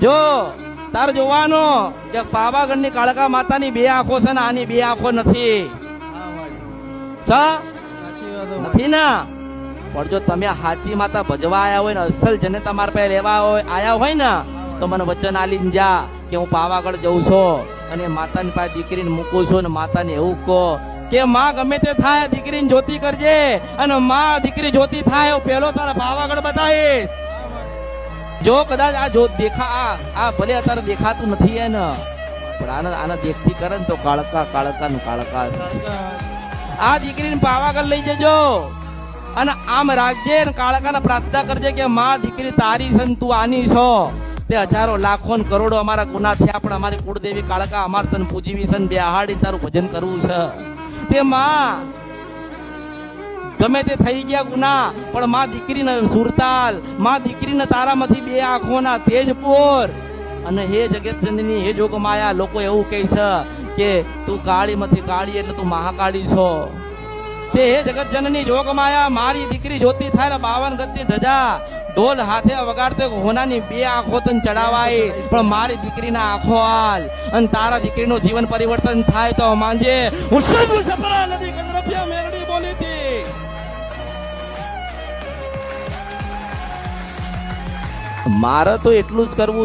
જો તાર જોવાનો કે પાવાગઢની કાળકા માતાની બે આંખો છે ને આની બે આંખો નથી. નથી ના. પણ જો તમે હાચી માતા ભજવા આયા હોય ને અસલ જને તમારા પાસે લેવા આયા હોય ને તો મને વચન આલીને જા કે હું પાવાગઢ જઉં છું અને માતાની પાસે દીકરીને મૂકું છું ને માતાને એવું કહો કે માં ગમે તે થાય દીકરીને જ્યોતિ કરજે અને માં દીકરી જ્યોતિ થાય પેલો તારા પાવાગઢ બતાવીશ. જો કદાચ આ જો આ ભલે અત્યારે દેખાતું નથી એને પણ આને દેખતી કરે ને તો કાળકા નું કાળકા. આ દીકરીને પાવાગઢ લઈ જજો અને આમ રાખજે ને કાળકાને પ્રાર્થના કરજે કે માં દીકરી તારી છે ને તું આની છો. તે હજારો લાખો ને કરોડો અમારા ગુના થયા પણ અમારી કુળદેવી કાળકા અમાર તને પૂજીવી છે ને બેહાડી તારું ભજન કરવું છે. તે માં ગમે તે થઈ ગયા ગુના પણ માં દીકરીને સુરતાલ માં દીકરીને તારામાંથી બે આંખોના તેજપુર અને હે જગત જનની હે જોગ માયા. લોકો એવું કહે છે કે તું કાળીમાંથી કાળી એટલે તું મહાકાળી છો. તે હે જગત જનની જોગ માયા મારી દીકરી જ્યોતિ થાય 52 ગજની ધજા ઢોલ હાથે વગાડતે હોનાની બે આંખો તને ચડાવાય પણ મારી દીકરીના આંખો હાલ અને તારા દીકરીનું જીવન પરિવર્તન થાય તો માંજે હું સર્વ સપરા નદી કંદરપિયા મેરડી બોલી હતી. મારે તો એટલું જ કરવું